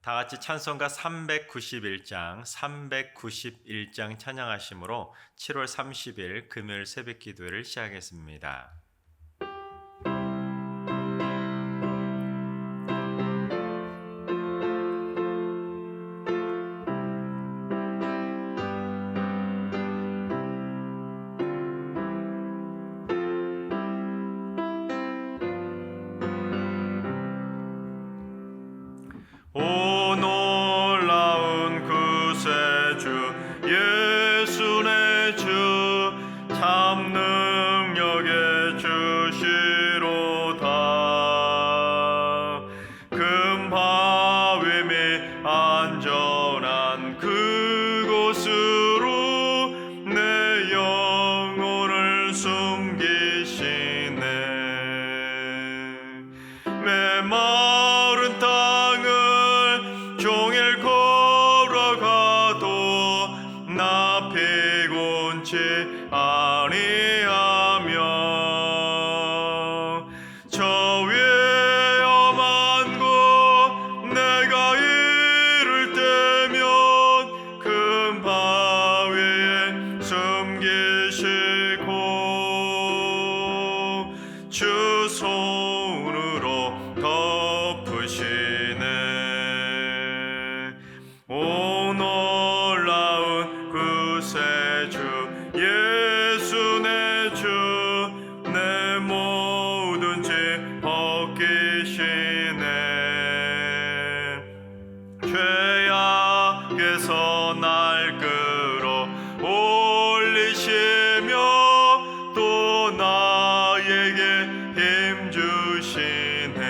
다 같이 찬송가 391장 찬양하심으로 7월 30일 금요일 새벽 기도를 시작하겠습니다. 오 놀라운 구세주 예수 내 주 참 능력의 주시로다. 금바위 및 안전한 그곳으로 내 영혼을 숨기시네. 메마른 땅을 종일 걸어가도 나 피곤치 아니하며 저 위험한 곳 내가 이를 때면 큰 바위에 숨기시고 주 손으로 덮으시네. 오 놀라운 구세주 예수 내 주 내 모든 죄 벗기시네. 죄악에서 날 끌어 올리시며 또 나에게 힘 주시네.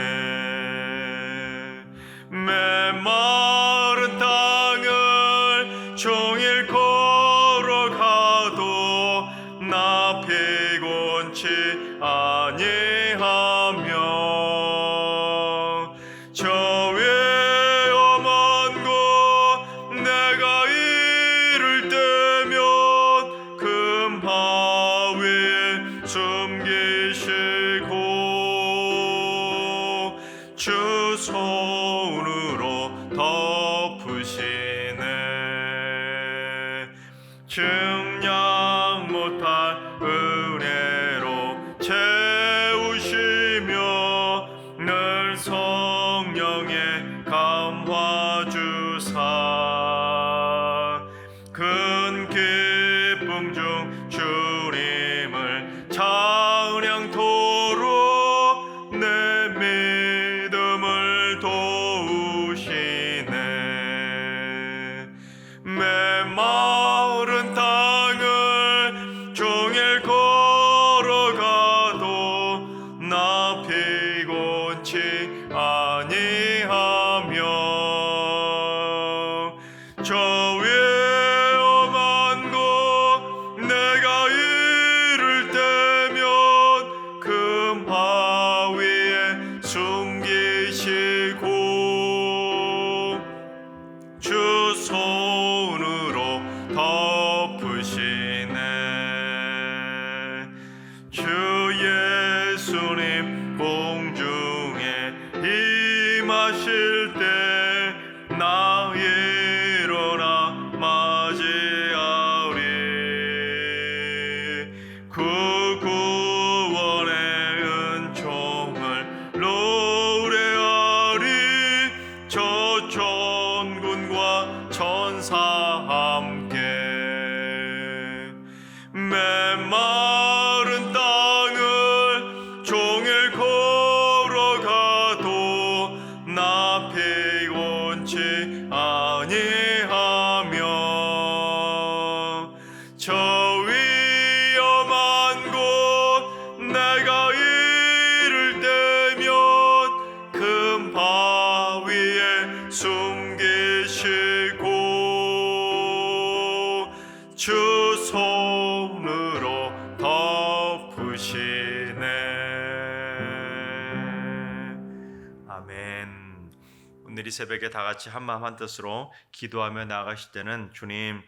메마른 땅을 종일 걸어가도 나 피곤치 아니하며 저 위험한 곳 내가 이를 때면 큰 바위에 숨기시고 주 손으로 덮으시네. 증량 못할 은혜로 채우시며 늘 성령의 감화 주사 큰 기쁨 중 주님을 찬양토록 내 믿음을 도우시네. 메마른 땅을 종일 걸어가도 나 피곤치 아니하며 저 위험한 곳 내가 이를 때면 큰 바위에 숨기시고 주 손으로 덮으시네. 주 예수님 공중에 임하실 때 나 일어나 맞이하리. 그 구원의 은총을 노래하리. 저 천군과 천사 함께 메마른 땅을 종일 걸어가도 나 피곤치 아니하며 저 위험한 곳 내가 이를 때면 큰 바위에 숨기시고 주 손으로 덮으시네. 아멘. 오늘 이 새벽에 다 같이 한마음 한뜻으로 기도하며 나아가실 때는 주님,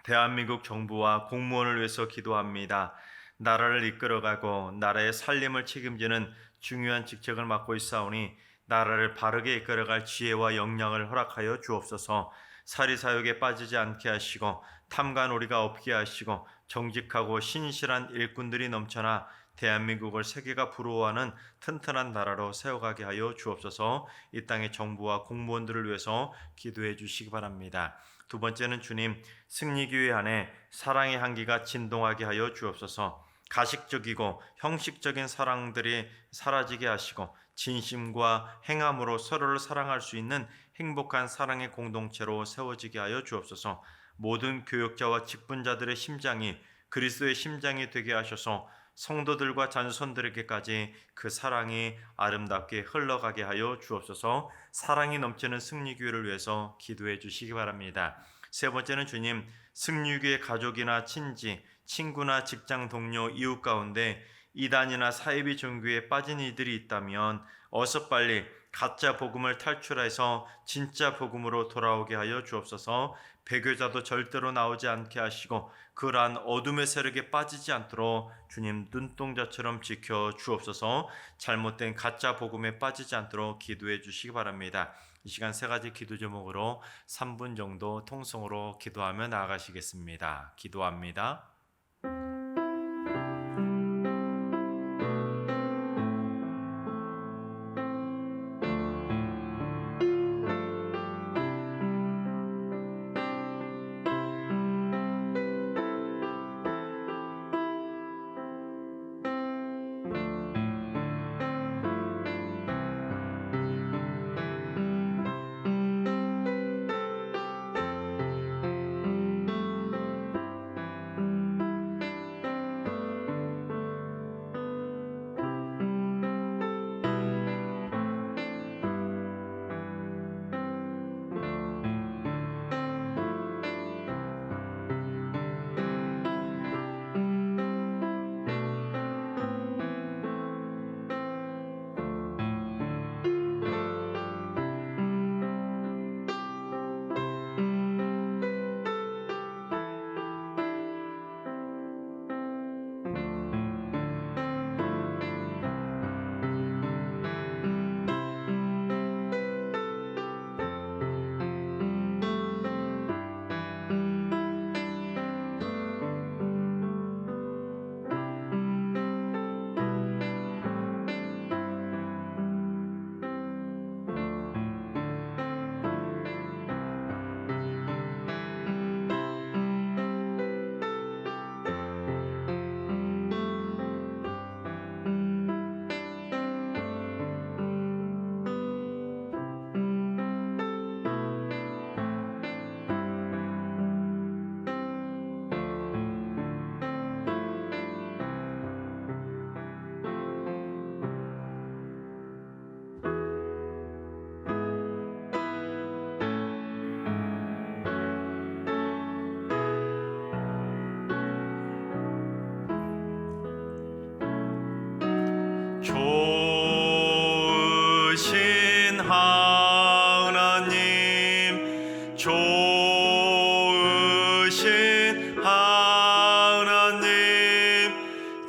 대한민국 정부와 공무원을 위해서 기도합니다. 나라를 이끌어가고 나라의 살림을 책임지는 중요한 직책을 맡고 있사오니 나라를 바르게 이끌어갈 지혜와 역량을 허락하여 주옵소서. 사리사욕에 빠지지 않게 하시고 탐관오리가 없게 하시고 정직하고 신실한 일꾼들이 넘쳐나 대한민국을 세계가 부러워하는 튼튼한 나라로 세워가게 하여 주옵소서. 이 땅의 정부와 공무원들을 위해서 기도해 주시기 바랍니다. 두 번째는 주님, 승리교회 안에 사랑의 향기가 진동하게 하여 주옵소서. 가식적이고 형식적인 사랑들이 사라지게 하시고 진심과 행함으로 서로를 사랑할 수 있는 행복한 사랑의 공동체로 세워지게 하여 주옵소서. 모든 교역자와 직분자들의 심장이 그리스도의 심장이 되게 하셔서 성도들과 자손들에게까지 그 사랑이 아름답게 흘러가게 하여 주옵소서. 사랑이 넘치는 승리교회를 위해서 기도해 주시기 바랍니다. 세 번째는 주님, 승리교회 가족이나 친지, 친구나 직장 동료, 이웃 가운데 이단이나 사이비 종교에 빠진 이들이 있다면 어서 빨리 가짜 복음을 탈출해서 진짜 복음으로 돌아오게 하여 주옵소서. 배교자도 절대로 나오지 않게 하시고 그러한 어둠의 세력에 빠지지 않도록 주님 눈동자처럼 지켜 주옵소서. 잘못된 가짜 복음에 빠지지 않도록 기도해 주시기 바랍니다. 이 시간 세 가지 기도 제목으로 3분 정도 통성으로 기도하며 나아가시겠습니다. 기도합니다. 좋으신 하나님, 좋으신 하나님,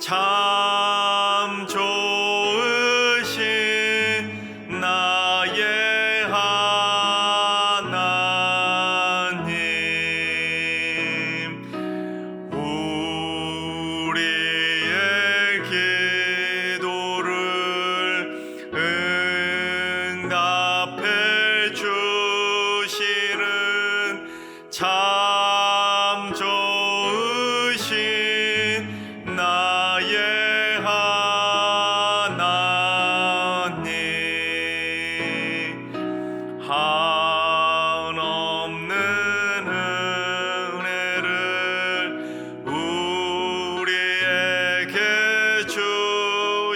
참 좋으신 나의 하나님, 우리의 기도를 응답해 주시는 참 좋으신 나의 하나님, 한없는 은혜를 우리에게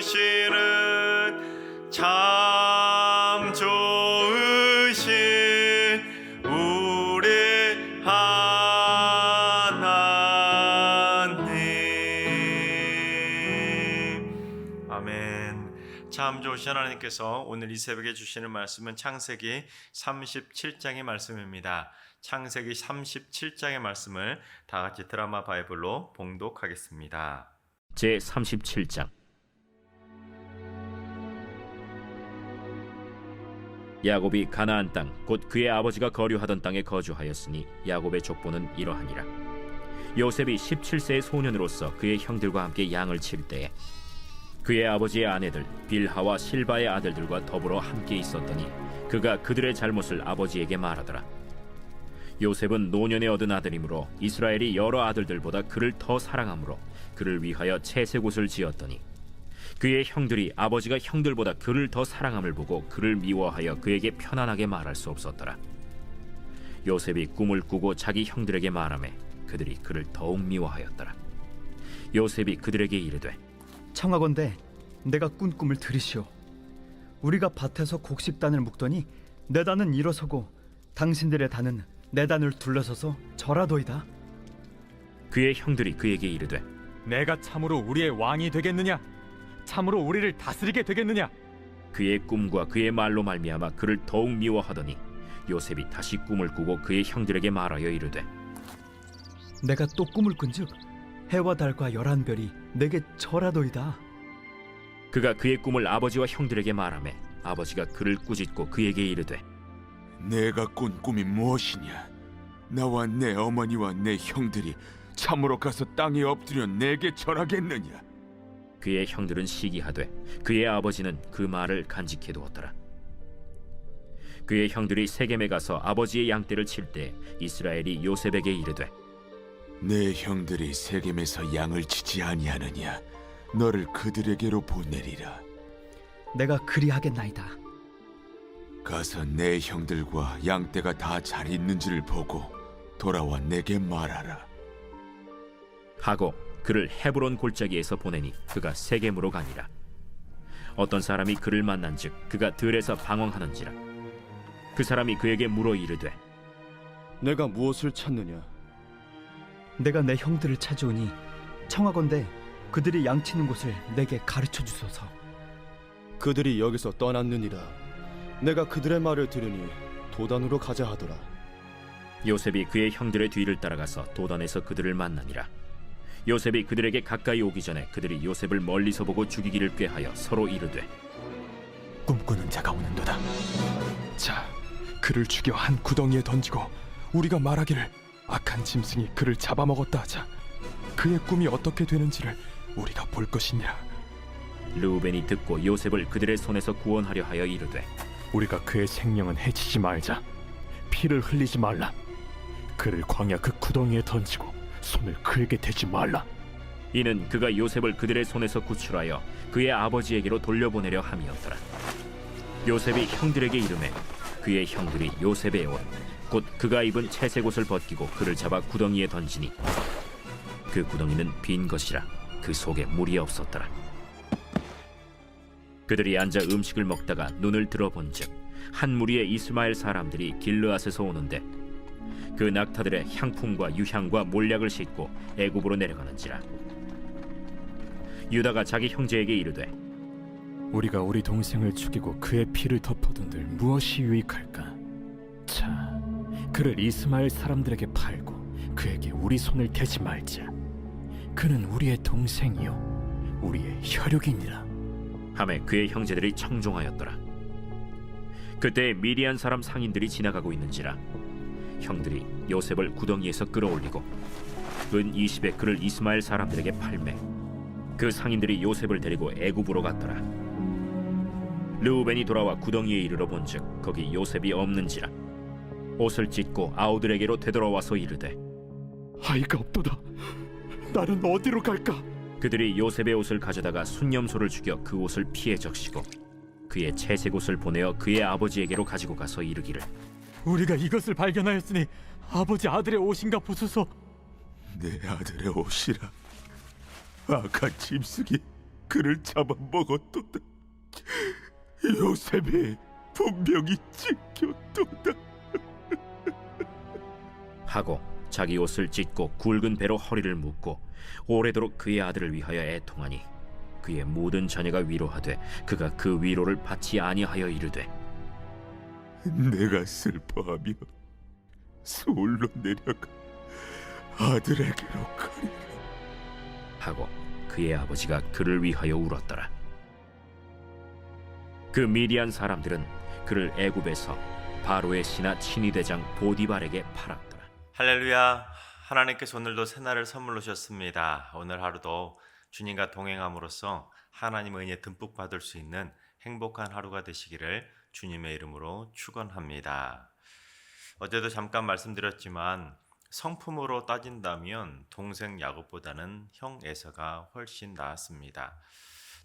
주시는 참 좋으신 우리 하나님. 아멘. 참 좋으신 하나님께서 오늘 이 새벽에 주시는 말씀은 창세기 37장의 말씀입니다. 창세기 37장의 말씀을 다 같이 드라마 바이블로 봉독하겠습니다. 제 37장. 야곱이 가나안 땅 곧 그의 아버지가 거류하던 땅에 거주하였으니 야곱의 족보는 이러하니라. 요셉이 17세의 소년으로서 그의 형들과 함께 양을 칠 때에 그의 아버지의 아내들 빌하와 실바의 아들들과 더불어 함께 있었더니 그가 그들의 잘못을 아버지에게 말하더라. 요셉은 노년에 얻은 아들이므로 이스라엘이 여러 아들들보다 그를 더 사랑하므로 그를 위하여 채색옷을 지었더니 그의 형들이 아버지가 형들보다 그를 더 사랑함을 보고 그를 미워하여 그에게 편안하게 말할 수 없었더라. 요셉이 꿈을 꾸고 자기 형들에게 말하매 그들이 그를 더욱 미워하였더라. 요셉이 그들에게 이르되 청하건대 내가 꾼 꿈을 들으시오. 우리가 밭에서 곡식단을 묶더니 내 단은 일어서고 당신들의 단은 내 단을 둘러서서 절하도이다. 그의 형들이 그에게 이르되 내가 참으로 우리의 왕이 되겠느냐? 참으로 우리를 다스리게 되겠느냐? 그의 꿈과 그의 말로 말미암아 그를 더욱 미워하더니 요셉이 다시 꿈을 꾸고 그의 형들에게 말하여 이르되 내가 또 꿈을 꾼즉 해와 달과 11별이 내게 절하도이다. 그가 그의 꿈을 아버지와 형들에게 말하매 아버지가 그를 꾸짖고 그에게 이르되 내가 꾼 꿈이 무엇이냐? 나와 내 어머니와 내 형들이 참으로 가서 땅에 엎드려 내게 절하겠느냐? 그의 형들은 시기하되 그의 아버지는 그 말을 간직해 두었더라. 그의 형들이 세겜에 가서 아버지의 양떼를 칠 때 이스라엘이 요셉에게 이르되 내 형들이 세겜에서 양을 치지 아니하느냐? 너를 그들에게로 보내리라. 내가 그리하겠나이다. 가서 내 형들과 양떼가 다 잘 있는지를 보고 돌아와 내게 말하라. 하고 그를 헤브론 골짜기에서 보내니 그가 세겜으로 가니라. 어떤 사람이 그를 만난즉 그가 들에서 방황하는지라. 그 사람이 그에게 물어 이르되 내가 무엇을 찾느냐? 내가 내 형들을 찾아오니 청하건대 그들이 양치는 곳을 내게 가르쳐 주소서. 그들이 여기서 떠났느니라. 내가 그들의 말을 들으니 도단으로 가자 하더라. 요셉이 그의 형들의 뒤를 따라가서 도단에서 그들을 만나니라. 요셉이 그들에게 가까이 오기 전에 그들이 요셉을 멀리서 보고 죽이기를 꾀하여 서로 이르되 꿈꾸는 자가 오는도다. 자, 그를 죽여 한 구덩이에 던지고 우리가 말하기를 악한 짐승이 그를 잡아먹었다 하자. 그의 꿈이 어떻게 되는지를 우리가 볼 것이니라. 르우벤이 듣고 요셉을 그들의 손에서 구원하려 하여 이르되 우리가 그의 생명은 해치지 말자. 피를 흘리지 말라. 그를 광야 그 구덩이에 던지고 손을 그에게 대지 말라. 이는 그가 요셉을 그들의 손에서 구출하여 그의 아버지에게로 돌려보내려 함이었더라. 요셉이 형들에게 이르매 그의 형들이 요셉의 옷 곧 그가 입은 채색 옷을 벗기고 그를 잡아 구덩이에 던지니 그 구덩이는 빈 것이라 그 속에 물이 없었더라. 그들이 앉아 음식을 먹다가 눈을 들어본즉 한 무리의 이스마엘 사람들이 길르앗에서 오는데 그 낙타들의 향품과 유향과 몰약을 싣고 애굽으로 내려가는지라. 유다가 자기 형제에게 이르되 우리가 우리 동생을 죽이고 그의 피를 덮어둔들 무엇이 유익할까? 자, 그를 이스마엘 사람들에게 팔고 그에게 우리 손을 대지 말자. 그는 우리의 동생이요 우리의 혈육이니라. 하매 그의 형제들이 청종하였더라. 그때 미디안 사람 상인들이 지나가고 있는지라 형들이 요셉을 구덩이에서 끌어올리고 은 20에 그를 이스마엘 사람들에게 팔매 그 상인들이 요셉을 데리고 애굽으로 갔더라. 르우벤이 돌아와 구덩이에 이르러 본즉 거기 요셉이 없는지라 옷을 찢고 아우들에게로 되돌아와서 이르되 아이가 없도다. 나는 어디로 갈까? 그들이 요셉의 옷을 가져다가 순념소를 죽여 그 옷을 피에 적시고 그의 채색 옷을 보내어 그의 아버지에게로 가지고 가서 이르기를 우리가 이것을 발견하였으니 아버지 아들의 옷인가 보소서. 내 아들의 옷이라. 악한 짐승이 그를 잡아먹었도다. 요셉이 분명히 찢겼도다. 하고 자기 옷을 찢고 굵은 배로 허리를 묶고 오래도록 그의 아들을 위하여 애통하니 그의 모든 자녀가 위로하되 그가 그 위로를 받지 아니하여 이르되 내가 슬퍼하며 서울로 내려가 아들에게로 가리라 하고 그의 아버지가 그를 위하여 울었더라. 그 미디안 사람들은 그를 애굽에서 바로의 신하 친위대장 보디발에게 팔았더라. 할렐루야. 하나님께서 오늘도 새날을 선물로 주셨습니다. 오늘 하루도 주님과 동행함으로써 하나님의 은혜 듬뿍 받을 수 있는 행복한 하루가 되시기를 주님의 이름으로 축원합니다. 어제도 잠깐 말씀드렸지만 성품으로 따진다면 동생 야곱보다는 형 에서가 훨씬 나았습니다.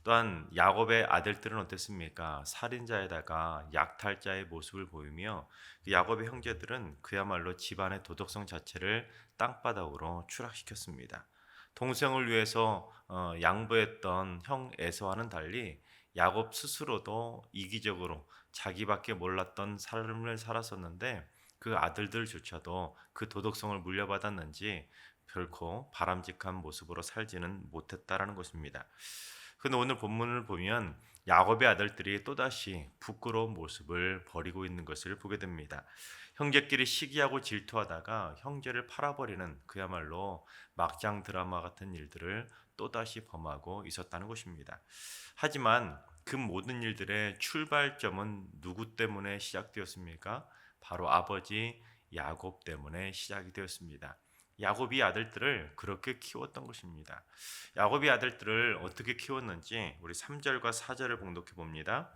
또한 야곱의 아들들은 어땠습니까? 살인자에다가 약탈자의 모습을 보이며 야곱의 형제들은 그야말로 집안의 도덕성 자체를 땅바닥으로 추락시켰습니다. 동생을 위해서 양보했던 형 에서와는 달리 야곱 스스로도 이기적으로 자기밖에 몰랐던 삶을 살았었는데 그 아들들조차도 그 도덕성을 물려받았는지 결코 바람직한 모습으로 살지는 못했다라는 것입니다. 근데 오늘 본문을 보면 야곱의 아들들이 또다시 부끄러운 모습을 버리고 있는 것을 보게 됩니다. 형제끼리 시기하고 질투하다가 형제를 팔아버리는 그야말로 막장 드라마 같은 일들을 또다시 범하고 있었다는 것입니다. 하지만 그 모든 일들의 출발점은 누구 때문에 시작되었습니까? 바로 아버지 야곱 때문에 시작이 되었습니다. 야곱이 아들들을 그렇게 키웠던 것입니다. 야곱이 아들들을 어떻게 키웠는지 우리 3절과 4절을 봉독해 봅니다.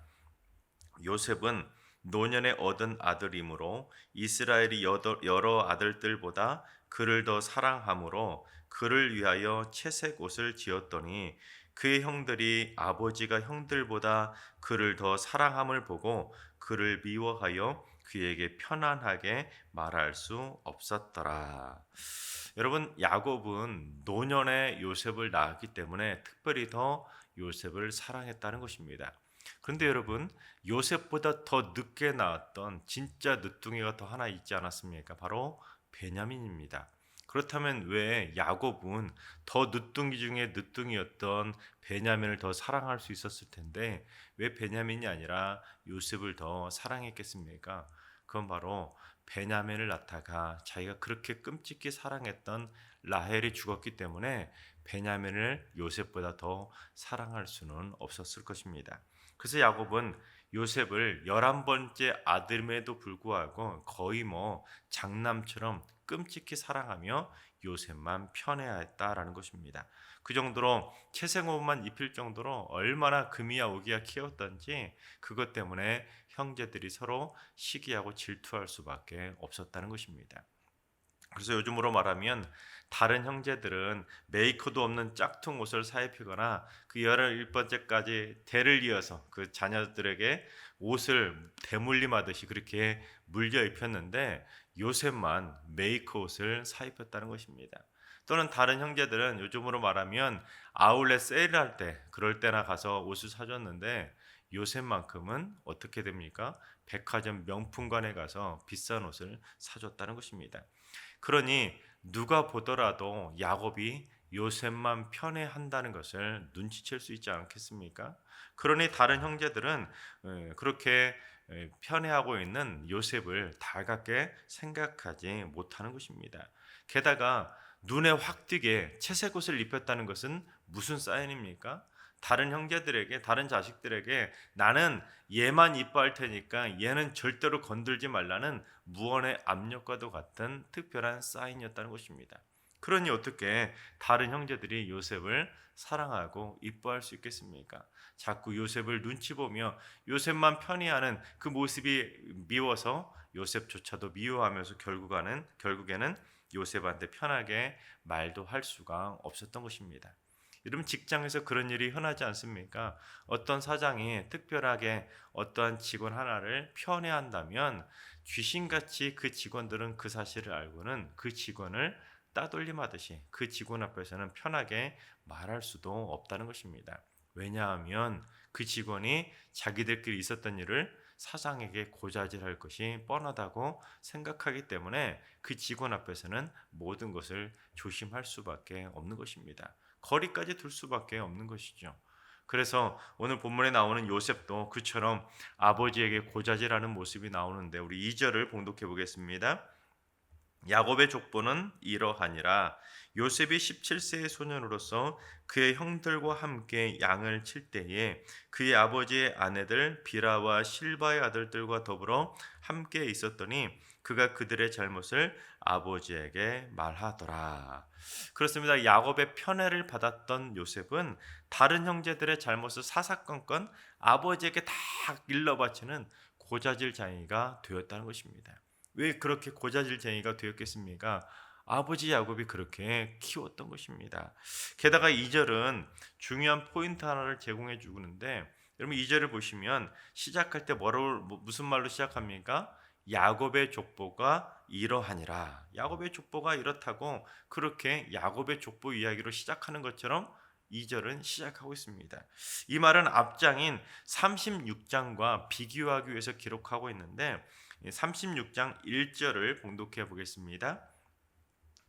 요셉은 노년에 얻은 아들이므로 이스라엘이 여러 아들들보다 그를 더 사랑함으로 그를 위하여 채색 옷을 지었더니 그의 형들이 아버지가 형들보다 그를 더 사랑함을 보고 그를 미워하여 그에게 편안하게 말할 수 없었더라. 여러분, 야곱은 노년에 요셉을 낳았기 때문에 특별히 더 요셉을 사랑했다는 것입니다. 그런데 여러분, 요셉보다 더 늦게 낳았던 진짜 늦둥이가 더 하나 있지 않았습니까? 바로 베냐민입니다. 그렇다면 왜 야곱은 더 늦둥이 중에 늦둥이였던 베냐민을 더 사랑할 수 있었을 텐데 왜 베냐민이 아니라 요셉을 더 사랑했겠습니까? 그건 바로 베냐민을 낳다가 자기가 그렇게 끔찍히 사랑했던 라헬이 죽었기 때문에 베냐민을 요셉보다 더 사랑할 수는 없었을 것입니다. 그래서 야곱은 요셉을 11번째 아들임에도 불구하고 거의 장남처럼 끔찍히 사랑하며 요셉만 편애했다라는 것입니다. 그 정도로 채생옷만 입힐 정도로 얼마나 금이야 오기야 키웠던지 그것 때문에 형제들이 서로 시기하고 질투할 수밖에 없었다는 것입니다. 그래서 요즘으로 말하면 다른 형제들은 메이커도 없는 짝퉁 옷을 사입히거나 그 11번째까지 대를 이어서 그 자녀들에게 옷을 대물림하듯이 그렇게 물려 입혔는데 요셉만 메이커 옷을 사입혔다는 것입니다. 또는 다른 형제들은 요즘으로 말하면 아울렛 세일할 때 그럴 때나 가서 옷을 사줬는데 요셉만큼은 어떻게 됩니까? 백화점 명품관에 가서 비싼 옷을 사줬다는 것입니다. 그러니 누가 보더라도 야곱이 요셉만 편애한다는 것을 눈치챌 수 있지 않겠습니까? 그러니 다른 형제들은 그렇게 편애하고 있는 요셉을 달갑게 생각하지 못하는 것입니다. 게다가 눈에 확 띄게 채색 옷을 입혔다는 것은 무슨 사인입니까? 다른 형제들에게, 다른 자식들에게 나는 얘만 이뻐할 테니까 얘는 절대로 건들지 말라는 무언의 압력과도 같은 특별한 사인이었다는 것입니다. 그러니 어떻게 다른 형제들이 요셉을 사랑하고 이뻐할 수 있겠습니까? 자꾸 요셉을 눈치 보며 요셉만 편애하는 그 모습이 미워서 요셉조차도 미워하면서 결국에는 요셉한테 편하게 말도 할 수가 없었던 것입니다. 여러분, 직장에서 그런 일이 흔하지 않습니까? 어떤 사장이 특별하게 어떠한 직원 하나를 편애한다면 귀신같이 그 직원들은 그 사실을 알고는 그 직원을 따돌림하듯이 그 직원 앞에서는 편하게 말할 수도 없다는 것입니다. 왜냐하면 그 직원이 자기들끼리 있었던 일을 사장에게 고자질할 것이 뻔하다고 생각하기 때문에 그 직원 앞에서는 모든 것을 조심할 수밖에 없는 것입니다. 거리까지 둘 수밖에 없는 것이죠. 그래서 오늘 본문에 나오는 요셉도 그처럼 아버지에게 고자질하는 모습이 나오는데 우리 2절을 봉독해 보겠습니다. 야곱의 족보는 이러하니라. 요셉이 17세의 소년으로서 그의 형들과 함께 양을 칠 때에 그의 아버지의 아내들 비라와 실바의 아들들과 더불어 함께 있었더니 그가 그들의 잘못을 아버지에게 말하더라. 그렇습니다. 야곱의 편애를 받았던 요셉은 다른 형제들의 잘못을 사사건건 아버지에게 다 일러바치는 고자질쟁이가 되었다는 것입니다. 왜 그렇게 고자질쟁이가 되었겠습니까? 아버지 야곱이 그렇게 키웠던 것입니다. 게다가 2절은 중요한 포인트 하나를 제공해 주는데, 여러분 2절을 보시면 시작할 때 무슨 말로 시작합니까? 야곱의 족보가 이러하니라. 야곱의 족보가 이렇다고 그렇게 야곱의 족보 이야기로 시작하는 것처럼 2절은 시작하고 있습니다. 이 말은 앞장인 36장과 비교하기 위해서 기록하고 있는데 36장 1절을 봉독해 보겠습니다.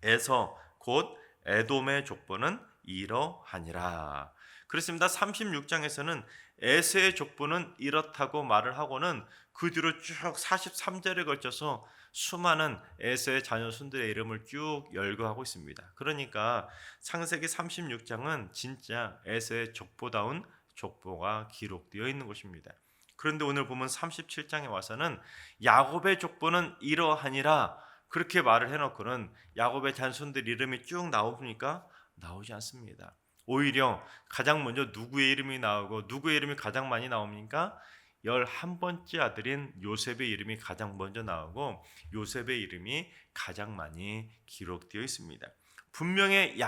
에서 곧 에돔의 족보는 이러하니라. 그렇습니다. 36장에서는 에서의 족보는 이렇다고 말을 하고는 그 뒤로 쭉 43절에 걸쳐서 수많은 에서의 자녀손들의 이름을 쭉 열거하고 있습니다. 그러니까 창세기 36장은 진짜 에서의 족보다운 족보가 기록되어 있는 것입니다. 그런데 오늘 보면 37장에 와서는 야곱의 족보는 이러하니라 그렇게 말을 해놓고는 야곱의 자손들 이름이 쭉 나옵니까? 나오지 않습니다. 오히려 가장 먼저 누구의 이름이 나오고 누구의 이름이 가장 많이 나옵니까? 11번째 아들인 요셉의 이름이 가장 먼저 나오고 요셉의 이름이 가장 많이 기록되어 있습니다. 분명히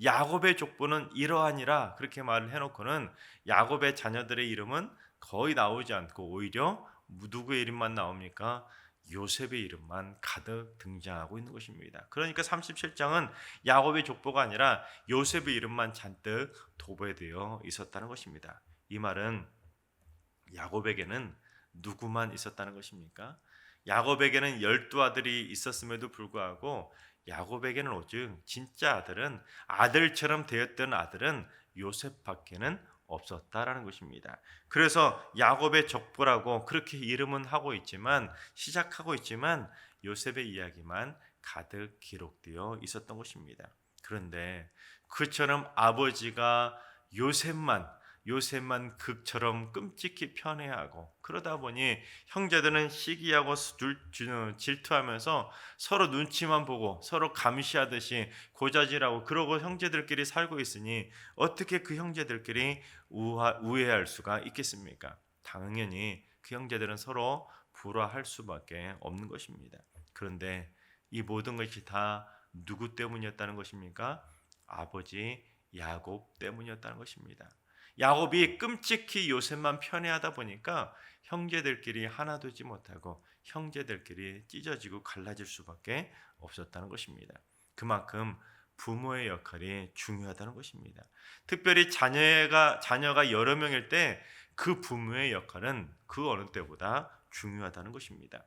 야곱의 족보는 이러하니라 그렇게 말을 해놓고는 야곱의 자녀들의 이름은 거의 나오지 않고 오히려 누구의 이름만 나옵니까? 요셉의 이름만 가득 등장하고 있는 것입니다. 그러니까 37장은 야곱의 족보가 아니라 요셉의 이름만 잔뜩 도배되어 있었다는 것입니다. 이 말은 야곱에게는 누구만 있었다는 것입니까? 야곱에게는 12아들이 있었음에도 불구하고 야곱에게는 오직 진짜 아들처럼 되었던 아들은 요셉밖에는 없었다라는 것입니다. 그래서 야곱의 족보라고 그렇게 이름은 하고 있지만 시작하고 있지만 요셉의 이야기만 가득 기록되어 있었던 것입니다. 그런데 그처럼 아버지가 요셉만 극처럼 끔찍히 편애하고 그러다 보니 형제들은 시기하고 질투하면서 서로 눈치만 보고 서로 감시하듯이 고자질하고 그러고 형제들끼리 살고 있으니 어떻게 그 형제들끼리 우애할 수가 있겠습니까? 당연히 그 형제들은 서로 불화할 수밖에 없는 것입니다. 그런데 이 모든 것이 다 누구 때문이었다는 것입니까? 아버지 야곱 때문이었다는 것입니다. 야곱이 끔찍히 요셉만 편애하다 보니까 형제들끼리 하나 되지 못하고 형제들끼리 찢어지고 갈라질 수밖에 없었다는 것입니다. 그만큼 부모의 역할이 중요하다는 것입니다. 특별히 자녀가 여러 명일 때 그 부모의 역할은 그 어느 때보다 중요하다는 것입니다.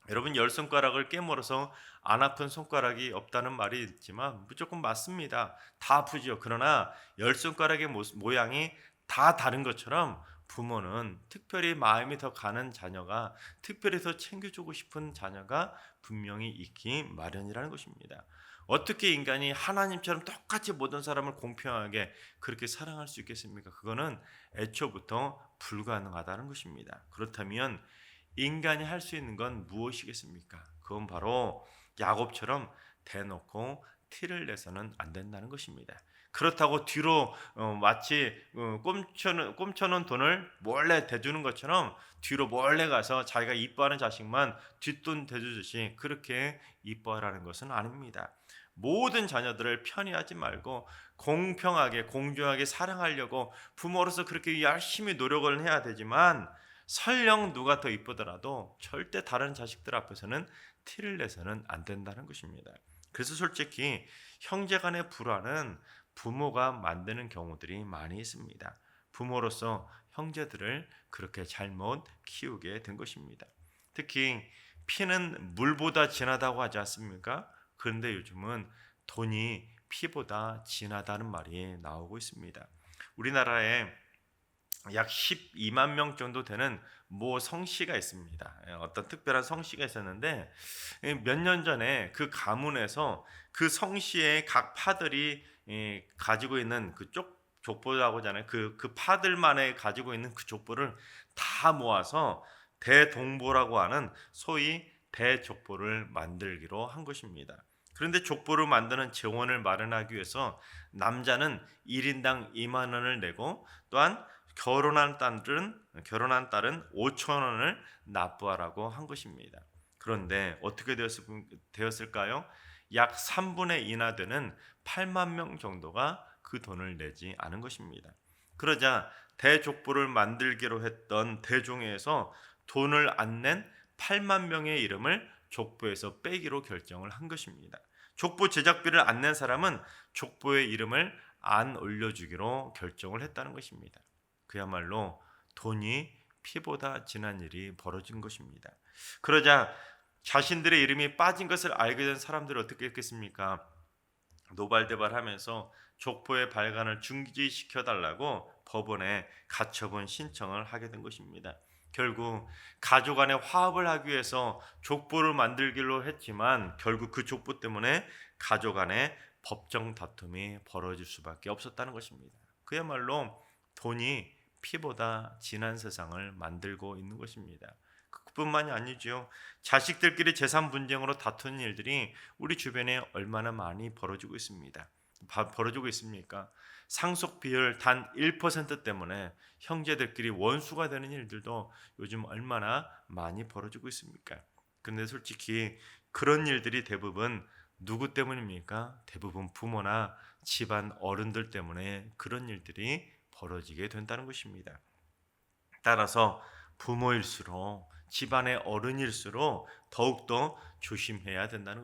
여러분 10손가락을 깨물어서 안 아픈 손가락이 없다는 말이 있지만 무조건 맞습니다. 다 아프죠. 그러나 10손가락의 모양이 다 다른 것처럼 부모는 특별히 마음이 더 가는 자녀가 특별히 더 챙겨주고 싶은 자녀가 분명히 있기 마련이라는 것입니다. 어떻게 인간이 하나님처럼 똑같이 모든 사람을 공평하게 그렇게 사랑할 수 있겠습니까? 그거는 애초부터 불가능하다는 것입니다. 그렇다면 인간이 할 수 있는 건 무엇이겠습니까? 그건 바로 야곱처럼 대놓고 티를 내서는 안 된다는 것입니다. 그렇다고 뒤로 마치 꼼쳐놓은 돈을 몰래 대주는 것처럼 뒤로 몰래 가서 자기가 이뻐하는 자식만 뒷돈 대주듯이 그렇게 이뻐하라는 것은 아닙니다. 모든 자녀들을 편애하지 말고 공평하게 공정하게 사랑하려고 부모로서 그렇게 열심히 노력을 해야 되지만 설령 누가 더 이쁘더라도 절대 다른 자식들 앞에서는 티를 내서는 안 된다는 것입니다. 그래서 솔직히 형제 간의 불화는 부모가 만드는 경우들이 많이 있습니다. 부모로서 형제들을 그렇게 잘못 키우게 된 것입니다. 특히 피는 물보다 진하다고 하지 않습니까? 그런데 요즘은 돈이 피보다 진하다는 말이 나오고 있습니다. 우리나라에 약 12만 명 정도 되는 모 성씨가 있습니다. 어떤 특별한 성씨가 있었는데 몇 년 전에 그 가문에서 그 성씨의 각 파들이 가지고 있는 그 족보라고 하잖아요. 그 파들만에 가지고 있는 그 족보를 다 모아서 대동보라고 하는 소위 대족보를 만들기로 한 것입니다. 그런데 족보를 만드는 재원을 마련하기 위해서 남자는 1인당 2만 원을 내고 또한 결혼한 딸은 5천 원을 납부하라고 한 것입니다. 그런데 어떻게 되었을까요? 약 3분의 2나 되는 8만 명 정도가 그 돈을 내지 않은 것입니다. 그러자 대족보를 만들기로 했던 대종회에서 돈을 안 낸 8만 명의 이름을 족보에서 빼기로 결정을 한 것입니다. 족보 제작비를 안 낸 사람은 족보의 이름을 안 올려주기로 결정을 했다는 것입니다. 그야말로 돈이 피보다 진한 일이 벌어진 것입니다. 그러자 자신들의 이름이 빠진 것을 알게 된 사람들은 어떻게 했겠습니까? 노발대발하면서 족보의 발간을 중지시켜달라고 법원에 가처분 신청을 하게 된 것입니다. 결국 가족 간의 화합을 하기 위해서 족보를 만들기로 했지만 결국 그 족보 때문에 가족 간의 법정 다툼이 벌어질 수밖에 없었다는 것입니다. 그야말로 돈이 피보다 진한 세상을 만들고 있는 것입니다. 그뿐만이 아니죠. 자식들끼리 재산 분쟁으로 다투는 일들이 우리 주변에 얼마나 많이 벌어지고 있습니다. 벌어지고 있습니까? 상속 비율 단 1% 때문에 형제들끼리 원수가 되는 일들도 요즘 얼마나 많이 벌어지고 있습니까? 근데 솔직히 그런 일들이 대부분 누구 때문입니까? 대부분 부모나 집안 어른들 때문에 그런 일들이 벌어지게 된다는 것입니다. 따라서 부모일수록 집안의 어른일수록 더욱더 조심해야 된다는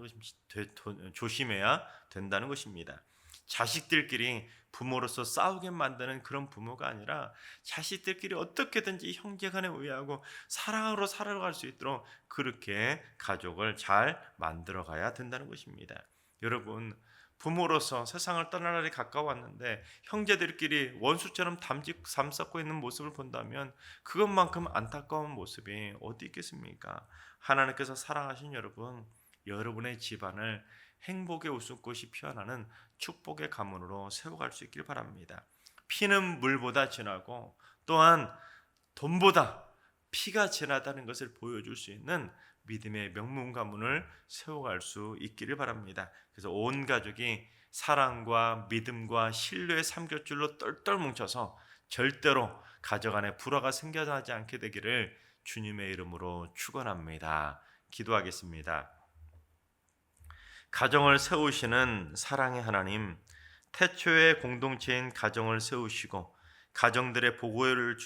것입니다. 자식들끼리 부모로서 싸우게 만드는 그런 부모가 아니라 자식들끼리 어떻게든지 형제간에 우애하고 사랑으로 살아갈 수 있도록 그렇게 가족을 잘 만들어가야 된다는 것입니다. 여러분, 부모로서 세상을 떠날 날이 가까웠는데 형제들끼리 원수처럼 담쌓고 있는 모습을 본다면 그것만큼 안타까운 모습이 어디 있겠습니까? 하나님께서 사랑하신 여러분, 여러분의 집안을 행복의 웃음꽃이 피어나는 축복의 가문으로 세워갈 수 있길 바랍니다. 피는 물보다 진하고 또한 돈보다 피가 진하다는 것을 보여줄 수 있는 믿음의 명문 가문을 세워갈 수 있기를 바랍니다. 그래서 온 가족이 사랑과 믿음과 신뢰의 삼겹줄로 똘똘 뭉쳐서 절대로 가족 안에 불화가 생겨나지 않게 되기를 주님의 이름으로 축원합니다. 기도하겠습니다. 가정을 세우시는 사랑의 하나님, 태초의 공동체인 가정을 세우시고 가정들의 복을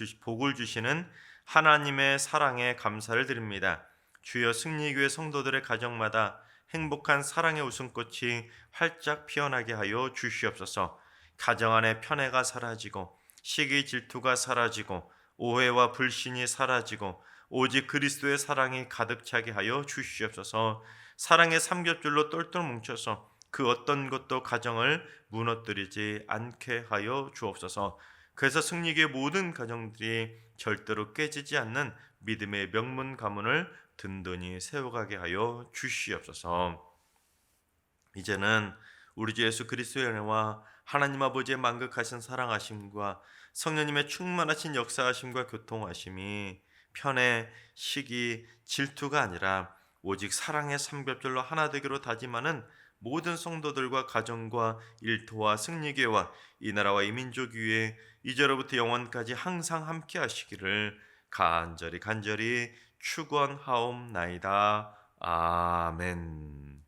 주시는 하나님의 사랑에 감사를 드립니다. 주여, 승리교회 성도들의 가정마다 행복한 사랑의 웃음꽃이 활짝 피어나게 하여 주시옵소서. 가정 안에 편애가 사라지고 시기 질투가 사라지고 오해와 불신이 사라지고 오직 그리스도의 사랑이 가득 차게 하여 주시옵소서. 사랑의 삼겹줄로 똘똘 뭉쳐서 그 어떤 것도 가정을 무너뜨리지 않게 하여 주옵소서. 그래서 승리교회 모든 가정들이 절대로 깨지지 않는 믿음의 명문 가문을 든든히 세워가게 하여 주시옵소서. 이제는 우리 주 예수 그리스도의 은혜와 하나님 아버지의 만극하신 사랑하심과 성령님의 충만하신 역사하심과 교통하심이 편애, 시기, 질투가 아니라 오직 사랑의 삼겹줄로 하나 되기로 다짐하는 모든 성도들과 가정과 일터와 승리교회와 이 나라와 이 민족 위에 이제로부터 영원까지 항상 함께 하시기를 간절히 축원하옵나이다. 아멘.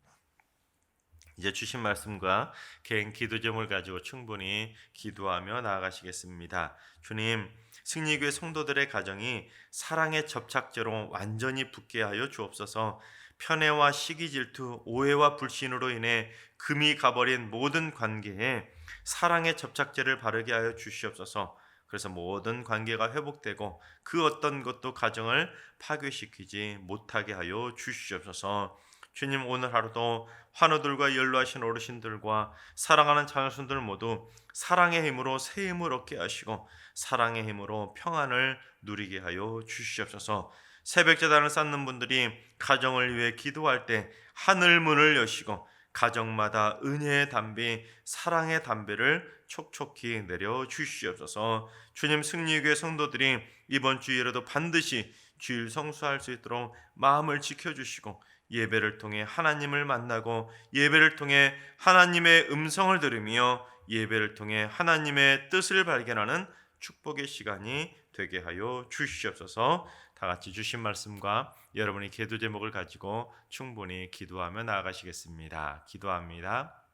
이제 주신 말씀과 개인 기도 제목을 가지고 충분히 기도하며 나아가시겠습니다. 주님, 승리교회 성도들의 가정이 사랑의 접착제로 완전히 붙게 하여 주옵소서. 편애와 시기 질투, 오해와 불신으로 인해 금이 가버린 모든 관계에 사랑의 접착제를 바르게 하여 주시옵소서. 그래서 모든 관계가 회복되고 그 어떤 것도 가정을 파괴시키지 못하게 하여 주시옵소서. 주님 오늘 하루도 환우들과 연로하신 어르신들과 사랑하는 자녀손들 모두 사랑의 힘으로 새 힘을 얻게 하시고 사랑의 힘으로 평안을 누리게 하여 주시옵소서. 새벽제단을 쌓는 분들이 가정을 위해 기도할 때 하늘 문을 여시고 가정마다 은혜의 담비, 사랑의 담배를 촉촉히 내려 주시옵소서. 주님, 승리교회 성도들이 이번 주일에도 반드시 주일 성수할 수 있도록 마음을 지켜주시고 예배를 통해 하나님을 만나고 예배를 통해 하나님의 음성을 들으며 예배를 통해 하나님의 뜻을 발견하는 축복의 시간이 되게 하여 주시옵소서. 다 같이 주신 말씀과 여러분의 기도 제목을 가지고 충분히 기도하며 나아가시겠습니다. 기도합니다.